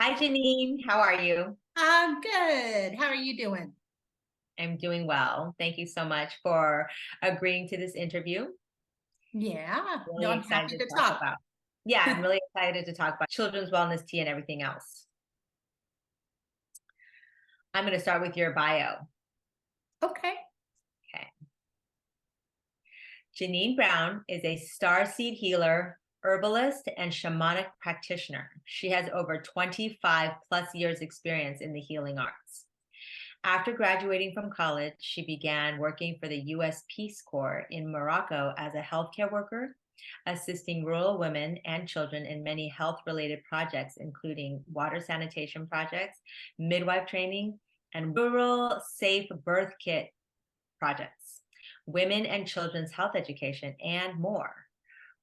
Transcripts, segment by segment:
Hi, Jeannine. How are you? I'm good. How are you doing? I'm doing well. Thank you so much for agreeing to this interview. Yeah, no, Really I'm excited happy to to talk talk. about. Yeah, I'm really excited to talk about children's wellness tea and everything else. I'm going to start with your bio. Okay. Okay. Jeannine Brown is a starseed healer, herbalist, and shamanic practitioner. She has over 25 plus years experience in the healing arts. After graduating from college, she began working for the U.S. Peace Corps in Morocco as a healthcare worker, assisting rural women and children in many health related projects, including water sanitation projects, midwife training, and rural safe birth kit projects, women and children's health education, and more.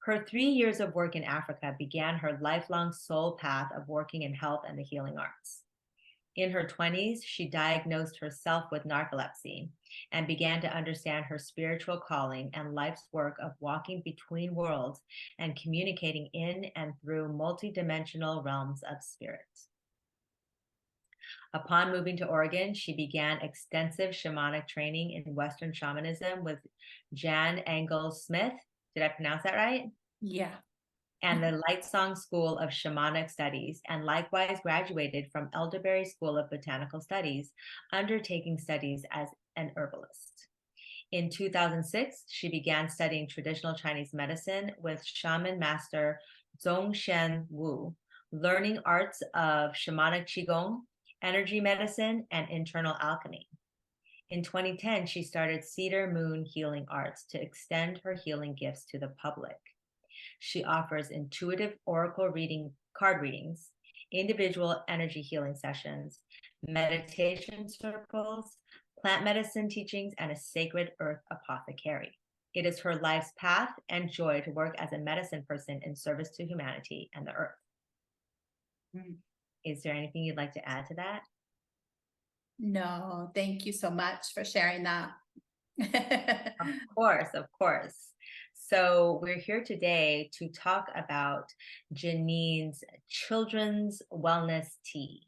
Her 3 years of work in Africa began her lifelong soul path of working in health and the healing arts. In her 20s, she diagnosed herself with narcolepsy and began to understand her spiritual calling and life's work of walking between worlds and communicating in and through multidimensional realms of spirit. Upon moving to Oregon, she began extensive shamanic training in Western shamanism with Jan Engel Smith. Did I pronounce that right? Yeah. And the Lightsong School of Shamanic Studies, and likewise graduated from Elderberry School of Botanical Studies, undertaking studies as an herbalist. In 2006, she began studying traditional Chinese medicine with shaman master Zhongshan Wu, learning arts of shamanic qigong, energy medicine, and internal alchemy. In 2010, she started Cedar Moon Healing Arts to extend her healing gifts to the public. She offers intuitive oracle reading, card readings, individual energy healing sessions, meditation circles, plant medicine teachings, and a sacred earth apothecary. It is her life's path and joy to work as a medicine person in service to humanity and the earth. Mm. Is there anything you'd like to add to that? No, thank you so much for sharing that. Of course, of course. So we're here today to talk about Jeannine's children's wellness tea.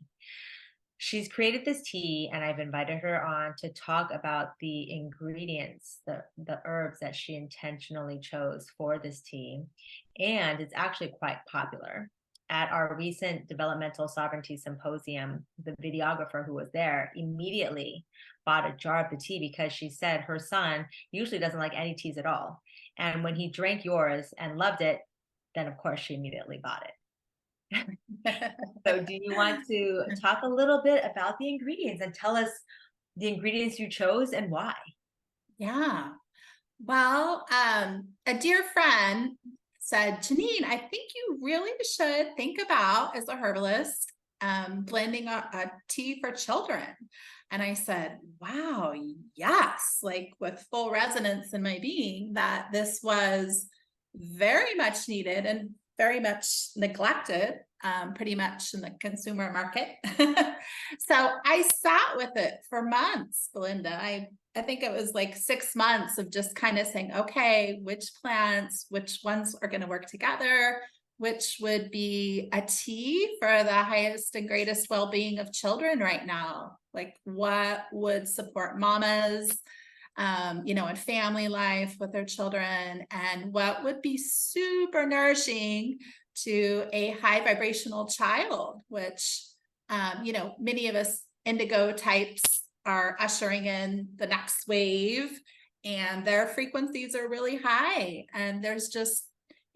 She's created this tea, and I've invited her on to talk about the ingredients, the herbs that she intentionally chose for this tea. And it's actually quite popular. At our recent developmental sovereignty symposium, the videographer who was there immediately bought a jar of the tea because she said her son usually doesn't like any teas at all. And when he drank yours and loved it, then of course she immediately bought it. So, do you want to talk a little bit about the ingredients and tell us the ingredients you chose and why? Yeah. Well, a dear friend said, Jeannine, I think you really should think about, as a herbalist, blending a tea for children. And I said, wow, yes, like with full resonance in my being, that this was very much needed and very much neglected, pretty much in the consumer market. So I sat with it for months, Belinda. I think it was like 6 months of just kind of saying, okay, which plants, which ones are going to work together, which would be a tea for the highest and greatest well-being of children right now. Like what would support mamas, and family life with their children, and what would be super nourishing to a high vibrational child, which, many of us indigo types are ushering in the next wave, and their frequencies are really high. And there's just,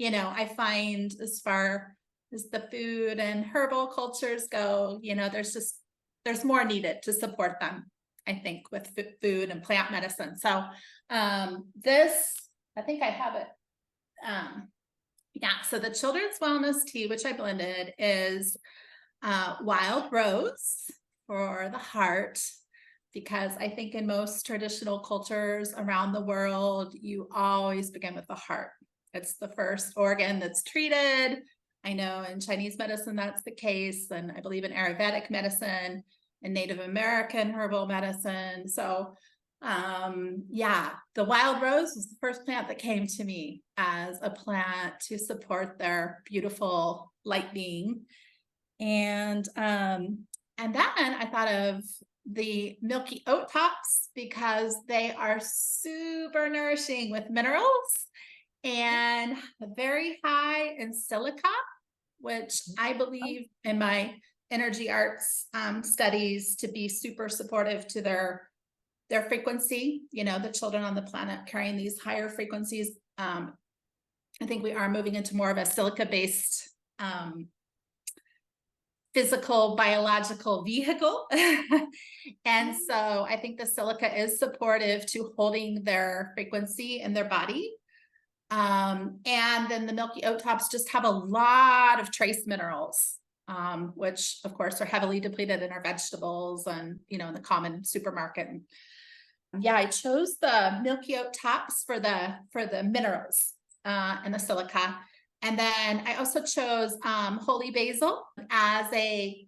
I find, as far as the food and herbal cultures go, there's more needed to support them, I think, with food and plant medicine. So this, I think I have it. Yeah, so the children's wellness tea, which I blended, is wild rose for the heart, because I think in most traditional cultures around the world, you always begin with the heart. It's the first organ that's treated. I know in Chinese medicine that's the case, and I believe in Ayurvedic medicine and Native American herbal medicine. So yeah, the wild rose was the first plant that came to me as a plant to support their beautiful light being. And then I thought of the Milky Oat tops because they are super nourishing with minerals and very high in silica, which I believe in my energy arts studies to be super supportive to their frequency. You know, the children on the planet carrying these higher frequencies. I think we are moving into more of a silica based physical biological vehicle. And so I think the silica is supportive to holding their frequency in their body. And then the Milky Oat tops just have a lot of trace minerals, which of course are heavily depleted in our vegetables and, you know, in the common supermarket. And yeah, I chose the Milky Oat tops for the minerals and the silica. And then I also chose holy basil as a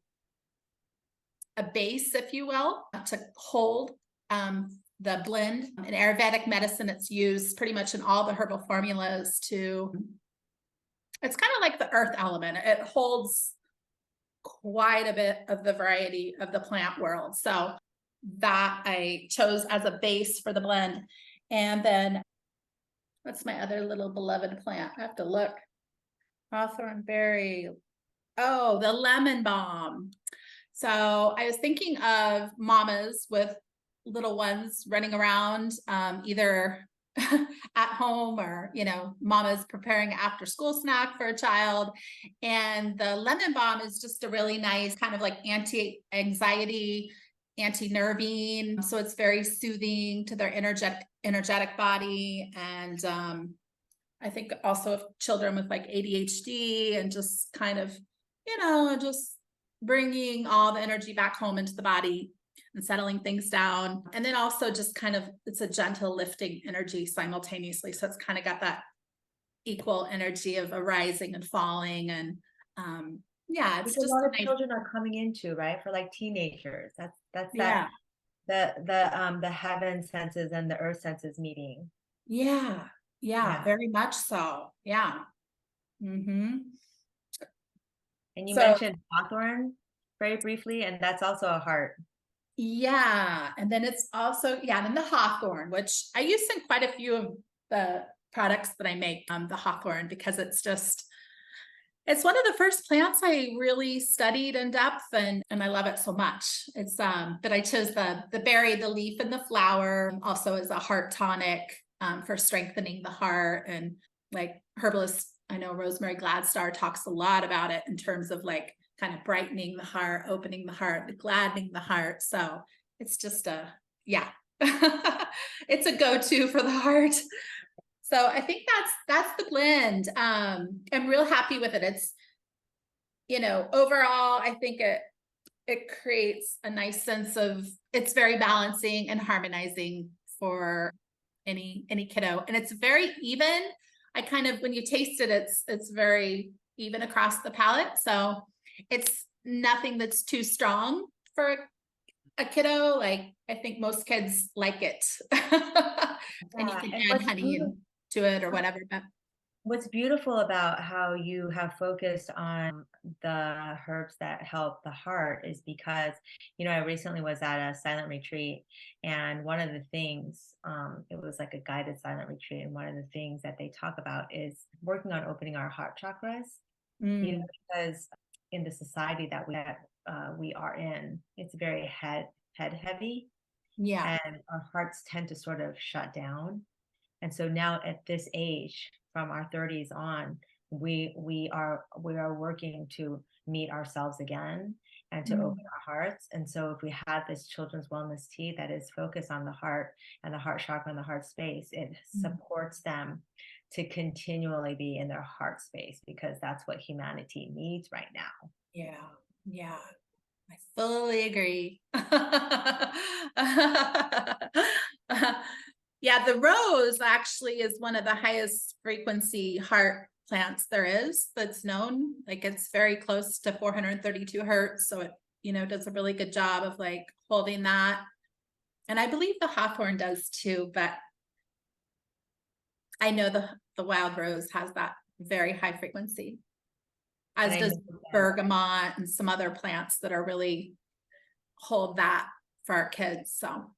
base, if you will, to hold the blend. In Ayurvedic medicine, it's used pretty much in all the herbal formulas it's kind of like the earth element. It holds quite a bit of the variety of the plant world. So that I chose as a base for the blend. And then what's my other little beloved plant? I have to look. Hawthorne berry. Oh, the lemon balm. So I was thinking of mamas with little ones running around, either at home or, you know, mamas preparing after school snack for a child. And the lemon balm is just a really nice kind of like anti-anxiety, anti-nervine. So it's very soothing to their energetic body. And I think also of children with like ADHD and just kind of, you know, just bringing all the energy back home into the body and settling things down. And then also just kind of, it's a gentle lifting energy simultaneously. So it's kind of got that equal energy of a rising and falling. And yeah, it's Because just a lot a of nice, children are coming into, right, for like teenagers. That's yeah, the heaven senses and the earth senses meeting. yeah, yeah, Yeah. very much so. Yeah. Mm-hmm. And you So mentioned hawthorn very briefly, and that's also a heart. yeah, and then it's also, yeah, and then the hawthorn, which I use in quite a few of the products that I make, the hawthorn, because it's one of the first plants I really studied in depth, and I love it so much. It's but I chose the berry, the leaf, and the flower also as a heart tonic for strengthening the heart. And like herbalists, I know Rosemary Gladstar talks a lot about it in terms of like kind of brightening the heart, opening the heart, gladdening the heart. So it's just yeah, it's a go-to for the heart. So I think that's the blend. I'm real happy with it. It's, you know, overall, I think it creates a nice sense of, it's very balancing and harmonizing for any kiddo. And it's very even. I kind of, when you taste it, it's very even across the palate. So it's nothing that's too strong for a kiddo. Like I think most kids like it. And you Yeah. can And add honey to it or whatever. But what's beautiful about how you have focused on the herbs that help the heart is because, you know, I recently was at a silent retreat, and one of the things, it was like a guided silent retreat, and one of the things that they talk about is working on opening our heart chakras, you know, mm, because in the society that we are in, it's very head heavy, yeah. and our hearts tend to sort of shut down. And so now at this age, from our 30s on, we are working to meet ourselves again and to open Mm, our hearts. And so if we have this children's wellness tea that is focused on the heart and the heart chakra and the heart space, it mm, supports them to continually be in their heart space, because that's what humanity needs right now. yeah. Yeah. I fully agree. Yeah, the rose actually is one of the highest frequency heart plants there is that's known. Like it's very close to 432 hertz. So it, you know, does a really good job of like holding that. And I believe the hawthorn does too, but I know the wild rose has that very high frequency. And as I does know that, bergamot and some other plants that are really hold that for our kids. So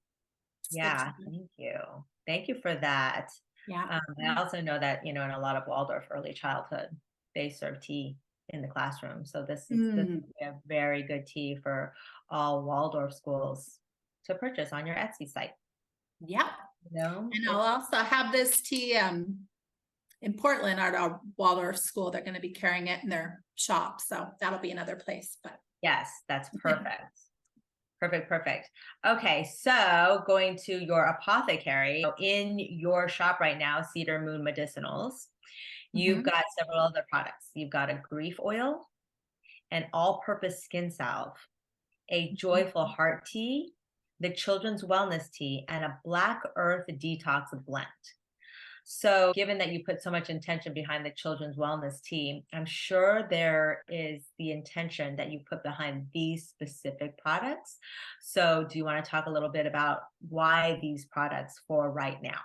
it's good to yeah, know. thank you. Thank you for that. Yeah. I also know that, in a lot of Waldorf early childhood, they serve tea in the classroom. So this Mm, would be a very good tea for all Waldorf schools to purchase on your Etsy site. yeah. And I'll It's also have this tea in Portland at our Waldorf school. They're going to be carrying it in their shop. So that'll be another place. But yes, that's perfect. Perfect, perfect. Okay, so going to your apothecary in your shop right now, Cedar Moon Medicinals, you've Mhm. got several other products. You've got a grief oil, an all-purpose skin salve, a joyful heart tea, the children's wellness tea, and a black earth detox blend. So, given that you put so much intention behind the children's wellness tea, I'm sure there is the intention that you put behind these specific products. So, do you want to talk a little bit about why these products for right now?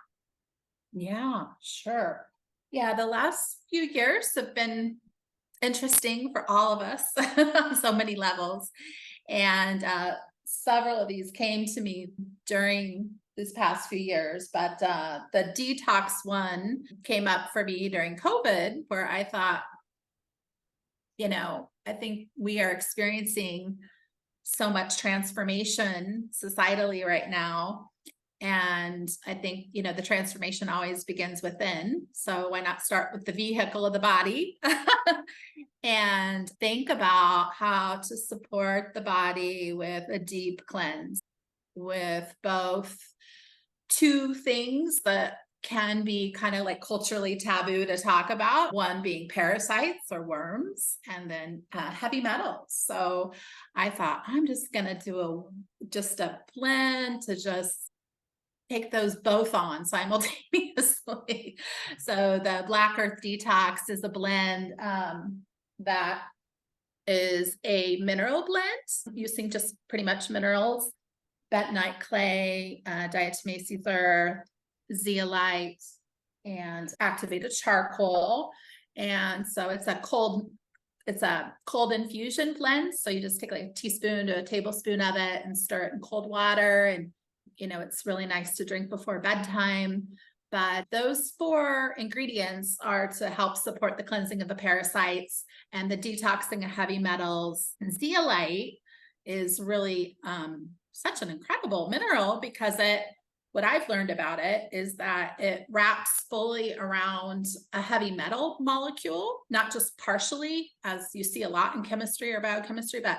Yeah, sure. Yeah, the last few years have been interesting for all of us on so many levels. And several of these came to me during these past few years, but the detox one came up for me during COVID, where I thought, I think we are experiencing so much transformation societally right now. And I think, the transformation always begins within. So why not start with the vehicle of the body and think about how to support the body with a deep cleanse, with both two things that can be kind of like culturally taboo to talk about, one being parasites or worms, and then heavy metals. So I thought, I'm just going to do just a blend to just take those both on simultaneously. So the Black Earth Detox is a blend that is a mineral blend using just pretty much minerals: bentonite clay, diatomaceous earth, zeolite, and activated charcoal. And so it's a cold infusion blend. So you just take like a teaspoon to a tablespoon of it and stir it in cold water. And, it's really nice to drink before bedtime. But those four ingredients are to help support the cleansing of the parasites and the detoxing of heavy metals. And zeolite is really such an incredible mineral because what I've learned about it is that it wraps fully around a heavy metal molecule, not just partially, as you see a lot in chemistry or biochemistry, but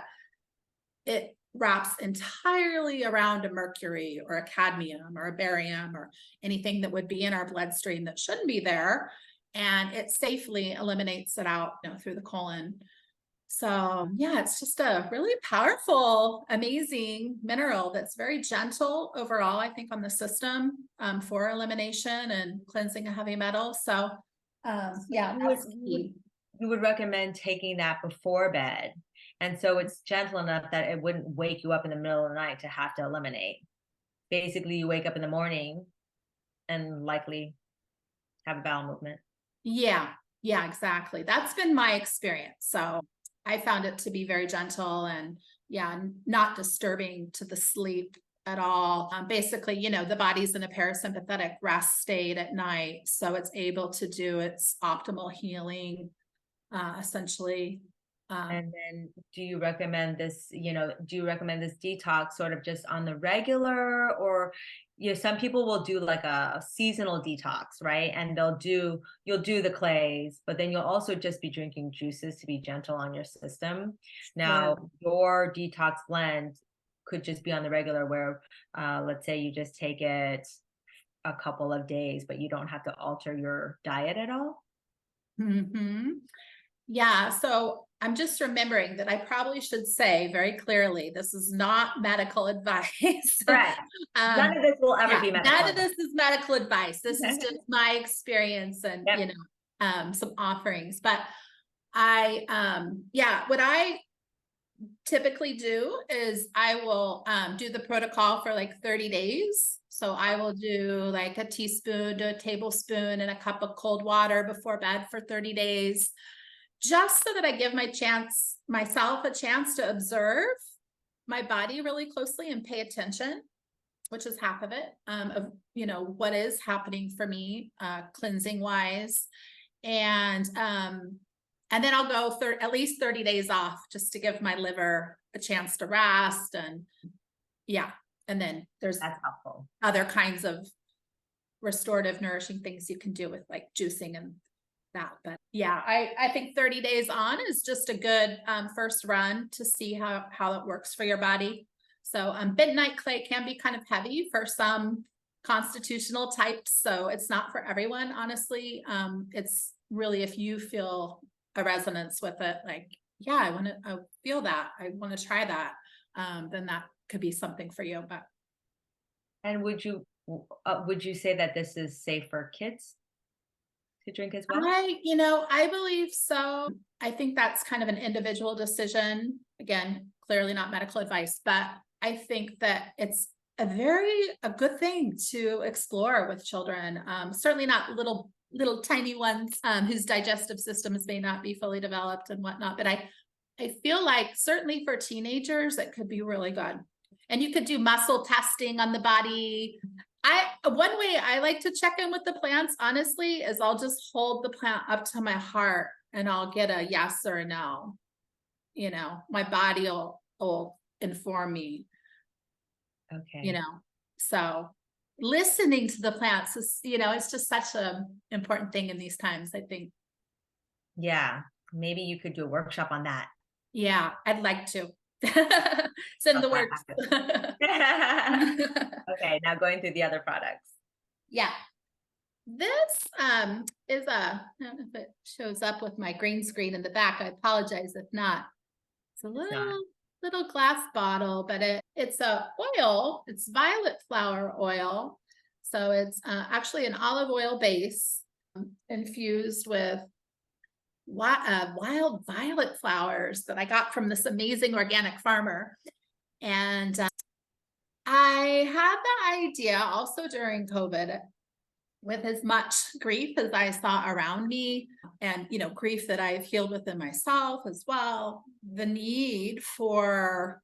it wraps entirely around a mercury or a cadmium or a barium or anything that would be in our bloodstream that shouldn't be there. And it safely eliminates it out, through the colon. So yeah, it's just a really powerful, amazing mineral that's very gentle overall, I think, on the system for elimination and cleansing of heavy metals. So yeah, You would, that's you would key. you would recommend taking that before bed. And so it's gentle enough that it wouldn't wake you up in the middle of the night to have to eliminate. Basically, you wake up in the morning and likely have a bowel movement. Yeah, yeah, exactly. That's been my experience. So I found it to be very gentle and yeah, not disturbing to the sleep at all. Basically, the body's in a parasympathetic rest state at night. So it's able to do its optimal healing, essentially. And then do you recommend this detox sort of just on the regular, or some people will do like a seasonal detox, right? And you'll do the clays, but then you'll also just be drinking juices to be gentle on your system. Sure. Now, your detox blend could just be on the regular where let's say you just take it a couple of days, but you don't have to alter your diet at all. Hmm. Yeah, so I'm just remembering that I probably should say very clearly, this is not medical advice. Correct. None um, of this will ever yeah, be medical none of advice. this is medical advice. This is just my experience and, Yep. some offerings. But what I typically do is I will do the protocol for like 30 days. So I will do like a teaspoon to a tablespoon in a cup of cold water before bed for 30 days. just so that I give myself a chance to observe my body really closely and pay attention, which is half of it, of, what is happening for me, cleansing wise. And then I'll go at least 30 days off just to give my liver a chance to rest. And yeah. And then there's That's helpful. other kinds of restorative, nourishing things you can do with like juicing and that. But yeah, I think 30 days on is just a good first run to see how it works for your body. So bentonite clay can be kind of heavy for some constitutional types. So it's not for everyone, honestly. It's really, if you feel a resonance with it, like, yeah, I feel that, I want to try that, then that could be something for you. But And would you say that this is safe for kids to drink as well? I believe so. I think that's kind of an individual decision. Again, clearly not medical advice, but I think that it's a good thing to explore with children. Certainly not little tiny ones whose digestive systems may not be fully developed and whatnot. But I feel like certainly for teenagers, it could be really good. And you could do muscle testing on the body. One way I like to check in with the plants, honestly, is I'll just hold the plant up to my heart and I'll get a yes or a no. My body will inform me. Okay. So listening to the plants is, it's just such an important thing in these times, I think. Yeah. Maybe you could do a workshop on that. Yeah, I'd like to. Send the works. Okay, now going through the other products. Yeah. This is I don't know if it shows up with my green screen in the back. I apologize if not. It's a little glass bottle, but it's a oil. It's violet flower oil. So it's actually an olive oil base infused with wild violet flowers that I got from this amazing organic farmer. And I had the idea also during COVID, with as much grief as I saw around me, and grief that I've healed within myself as well, the need for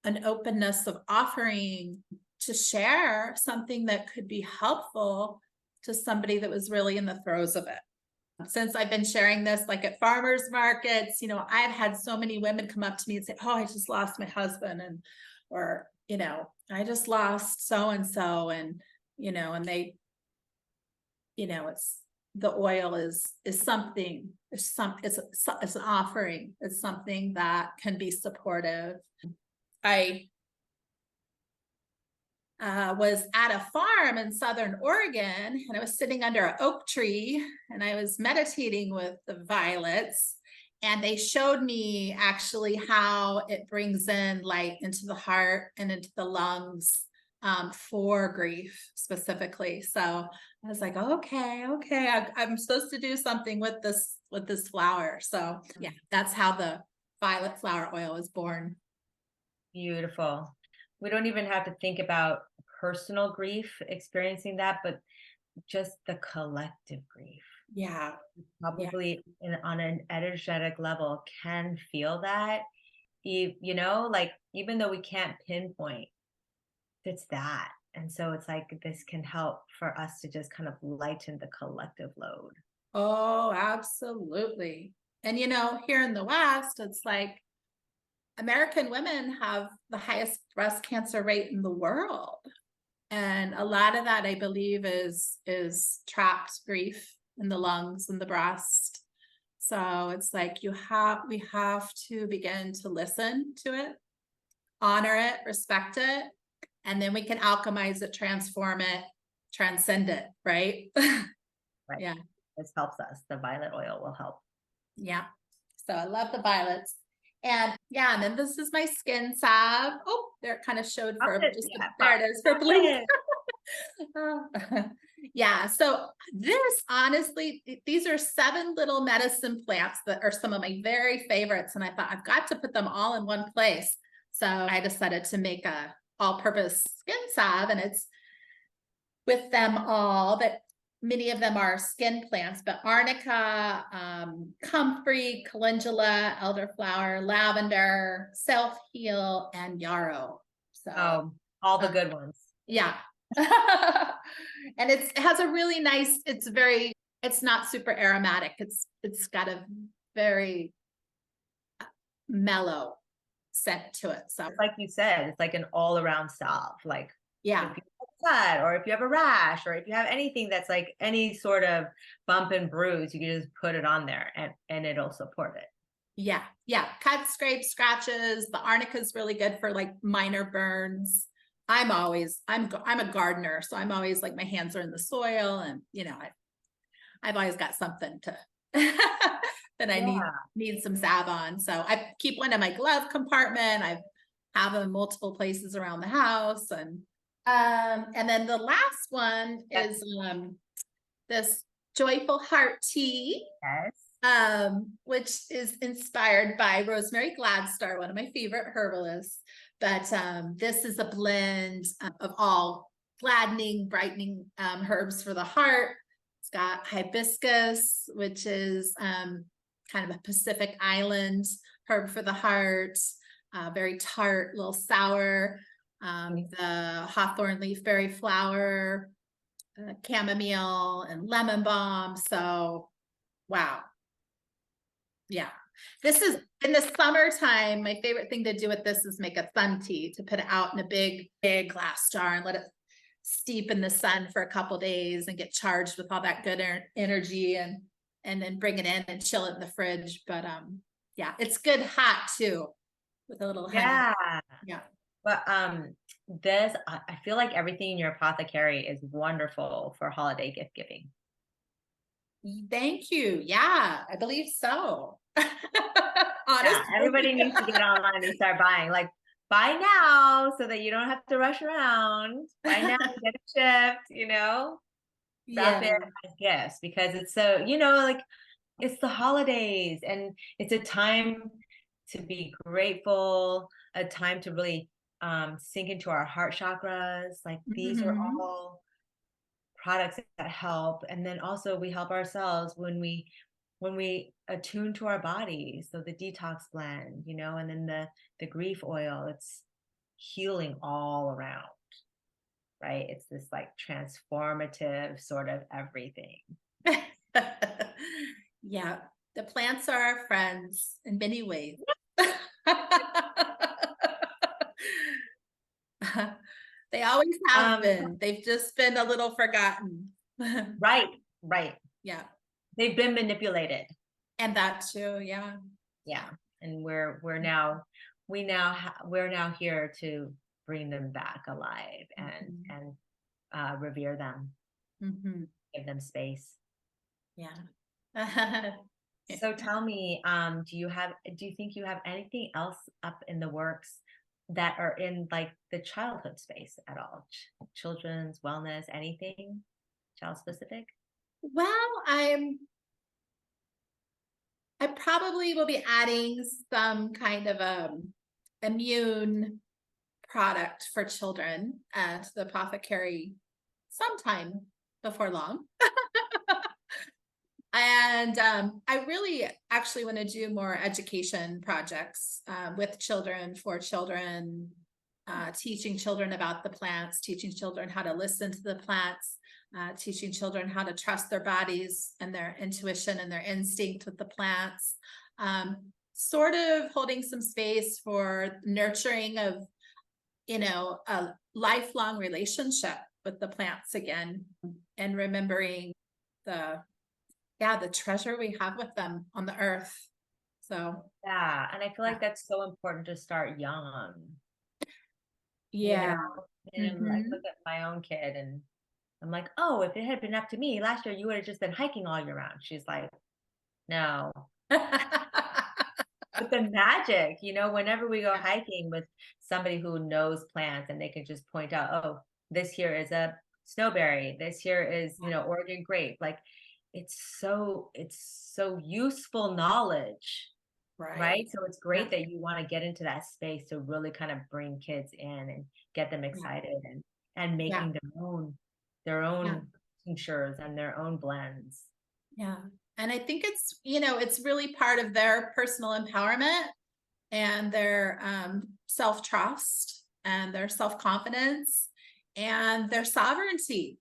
an openness of offering to share something that could be helpful to somebody that was really in the throes of it. Since I've been sharing this, like at farmers markets, I've had so many women come up to me and say, oh, I just lost my husband, or I just lost so-and-so, and they, it's, the oil is something, it's an offering. It's something that can be supportive. I was at a farm in Southern Oregon, and I was sitting under an oak tree and I was meditating with the violets, and they showed me actually how it brings in light into the heart and into the lungs for grief specifically. So I was like, okay, I'm supposed to do something with this flower. So yeah, that's how the violet flower oil is born. Beautiful. We don't even have to think about personal grief experiencing that, but just the collective grief. Yeah. Probably on an energetic level can feel that, like, even though we can't pinpoint, it's that. And so it's like, this can help for us to just kind of lighten the collective load. Oh, absolutely. And here in the West, it's like American women have the highest breast cancer rate in the world. And a lot of that, I believe, is trapped grief in the lungs and the breast. So it's like we have to begin to listen to it, honor it, respect it, and then we can alchemize it, transform it, transcend it, right? Right. Yeah. This helps us. The violet oil will help. Yeah. So I love the violets. And yeah, and then this is my skin salve. Oh, there it kind of showed for there it is for blue. Yeah. So this, honestly, these are 7 little medicine plants that are some of my very favorites. And I thought I've got to put them all in one place. So I decided to make a all-purpose skin salve, and it's with them all. But many of them are skin plants, but arnica, comfrey, calendula, elderflower, lavender, self-heal, and yarrow. So, Oh, all the good ones. yeah. And it has a really nice, it's not super aromatic. It's got a very mellow scent to it. So, Like you said, it's like an all-around salve. Like yeah. if you have a cut, or if you have a rash, or if you have anything that's like any sort of bump and bruise, you can just put it on there and it'll support it. Yeah. Yeah. Cuts, scrapes, scratches. The arnica is really good for like minor burns. I'm a gardener, so I'm always like my hands are in the soil, and I've always got something to that I need some salve on. So I keep one in my glove compartment. I have them in multiple places around the house, and then the last one is this joyful heart tea. Yes. Which is inspired by Rosemary Gladstar, one of my favorite herbalists. But this is a blend of all gladdening, brightening herbs for the heart. It's got hibiscus, which is kind of a Pacific Island herb for the heart, very tart, a little sour. The hawthorn leafberry flower, chamomile, and lemon balm. So, wow. Yeah. This is in the summertime. My favorite thing to do with this is make a sun tea, to put it out in a big glass jar and let it steep in the sun for a couple days and get charged with all that good energy, and then bring it in and chill it in the fridge. But yeah, it's good hot too, with a little honey. Yeah. But I feel like everything in your apothecary is wonderful for holiday gift giving. Thank you. Yeah, I believe so. Honestly. Yeah, everybody needs to get online and start buying. Like, buy now so that you don't have to rush around. Buy now, get it shipped, wrap it as gifts, because it's so, like it's the holidays, and it's a time to be grateful, a time to really sink into our heart chakras. Like these are all products that help. And then also we help ourselves when we attune to our bodies. So the detox blend, and then the grief oil, it's healing all around, right? It's this like transformative sort of everything. Yeah, the plants are our friends in many ways. They always have been. They've just been a little forgotten. Right. Yeah. They've been manipulated. And that too, yeah. Yeah. And we're now here to bring them back alive and revere them. Give them space. Yeah. So tell me, do you think you have anything else up in the works that are in like the childhood space at all? Children's wellness, anything child specific? Well, I probably will be adding some kind of immune product for children to the apothecary sometime before long. And I really actually want to do more education projects with children, for children, teaching children about the plants, teaching children how to listen to the plants, teaching children how to trust their bodies and their intuition and their instinct with the plants. Sort of holding some space for nurturing of, a lifelong relationship with the plants again, and remembering the treasure we have with them on the earth. So yeah, and I feel like that's so important to start young. Yeah. And like look at my own kid, and I'm like, oh, if it had been up to me last year, you would have just been hiking all year round. She's like, no. But the magic, whenever we go hiking with somebody who knows plants, and they can just point out, oh, this here is a snowberry, this here is, Oregon grape. Like it's so useful knowledge, right? So it's great that you want to get into that space to really kind of bring kids in and get them excited and making their own tinctures and their own blends. Yeah. And I think it's, it's really part of their personal empowerment and their self-trust and their self-confidence and their sovereignty,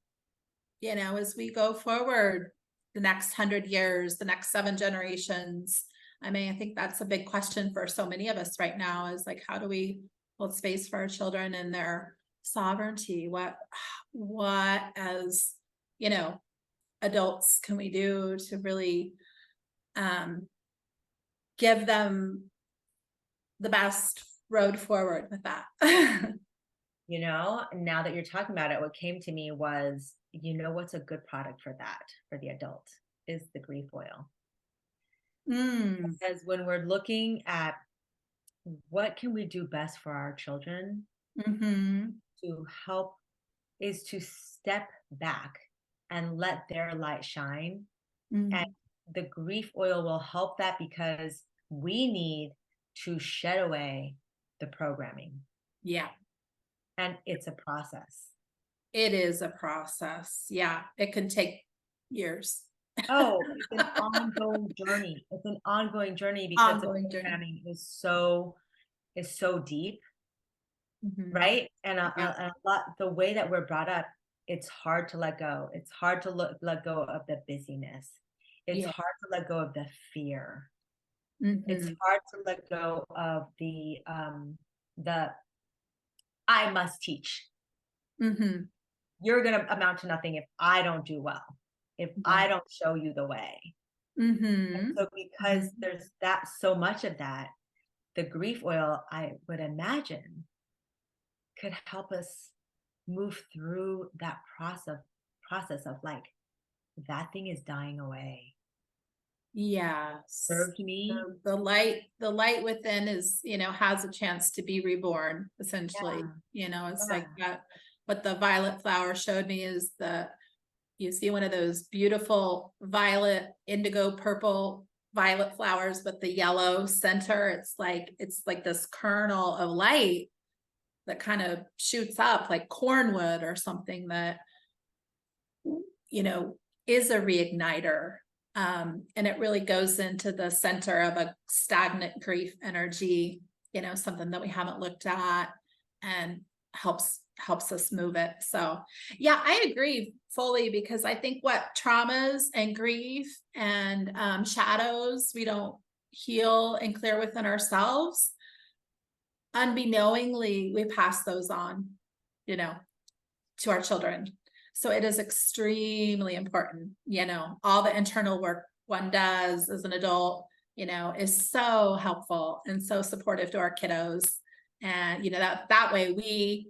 as we go forward the next 100 years, the next 7 generations. I mean, I think that's a big question for so many of us right now is like, how do we hold space for our children and their sovereignty? What as, adults can we do to really give them the best road forward with that? Now that you're talking about it, what came to me was, what's a good product for that, for the adult, is the grief oil. Because when we're looking at what can we do best for our children to help, is to step back and let their light shine. And the grief oil will help that, because we need to shed away the programming. Yeah. And it's a process. It is a process. Yeah. It can take years. Oh, it's an ongoing journey. It's an ongoing journey because the programming is so deep, right? And a lot, the way that we're brought up, it's hard to let go. It's hard to let go of the busyness. It's hard to let go of the fear. It's hard to let go of the I must teach. You're going to amount to nothing if I don't do well, if I don't show you the way. And so because there's so much of that, the grief oil, I would imagine, could help us move through that process of like, that thing is dying away. Yes. Served me. The light within is, has a chance to be reborn, essentially. It's like that. What the violet flower showed me is you see one of those beautiful violet, indigo, purple violet flowers with the yellow center. It's like this kernel of light that kind of shoots up like cornwood or something that, is a reigniter. And it really goes into the center of a stagnant grief energy, something that we haven't looked at, and helps us move it. So yeah, I agree fully, because I think what traumas and grief and shadows we don't heal and clear within ourselves, unbeknowingly, we pass those on, to our children. So it is extremely important, all the internal work one does as an adult, is so helpful and so supportive to our kiddos. And, that way we,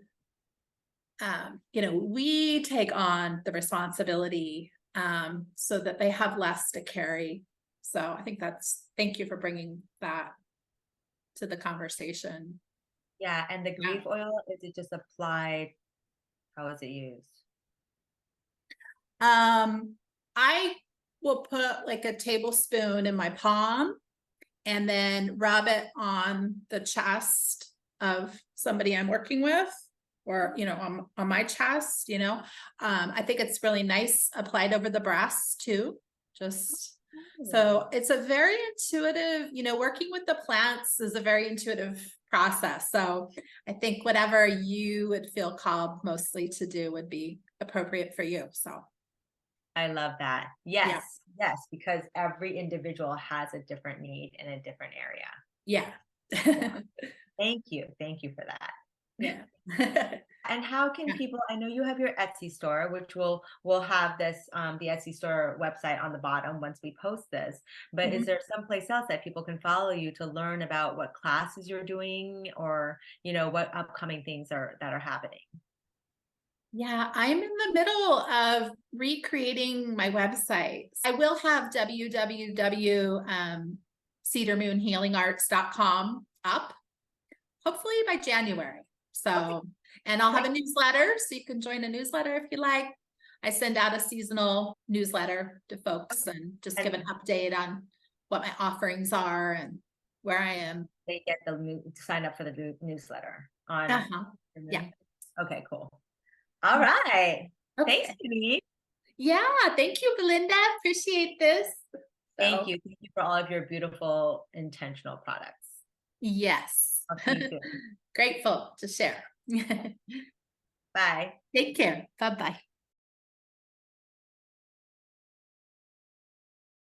we take on the responsibility so that they have less to carry. So I think thank you for bringing that to the conversation. Yeah. And the grief oil, is it just applied? How is it used? I will put like a tablespoon in my palm and then rub it on the chest of somebody I'm working with, or, on my chest, I think it's really nice applied over the breast too. So it's a very intuitive, working with the plants is a very intuitive process. So I think whatever you would feel called mostly to do would be appropriate for you. So I love that. Yes. Yes. Because every individual has a different need in a different area. Yeah. Thank you. Thank you for that. Yeah. And how can people, I know you have your Etsy store, which we'll have this, the Etsy store website on the bottom once we post this, but is there someplace else that people can follow you to learn about what classes you're doing, or, what upcoming things that are happening? Yeah, I'm in the middle of recreating my website. I will have www.cedarmoonhealingarts.com up, hopefully by January. So, and I'll have a newsletter, so you can join a newsletter if you like. I send out a seasonal newsletter to folks and just give an update on what my offerings are and where I am. They get sign up for the newsletter on. Yeah. Okay, cool. All right. Okay. Thanks, Jeannine. Yeah, thank you, Belinda. Appreciate this. Thank So, you. Thank you for all of your beautiful intentional products. yes. I'll see you soon. Grateful to share. Bye. Take care. Bye-bye.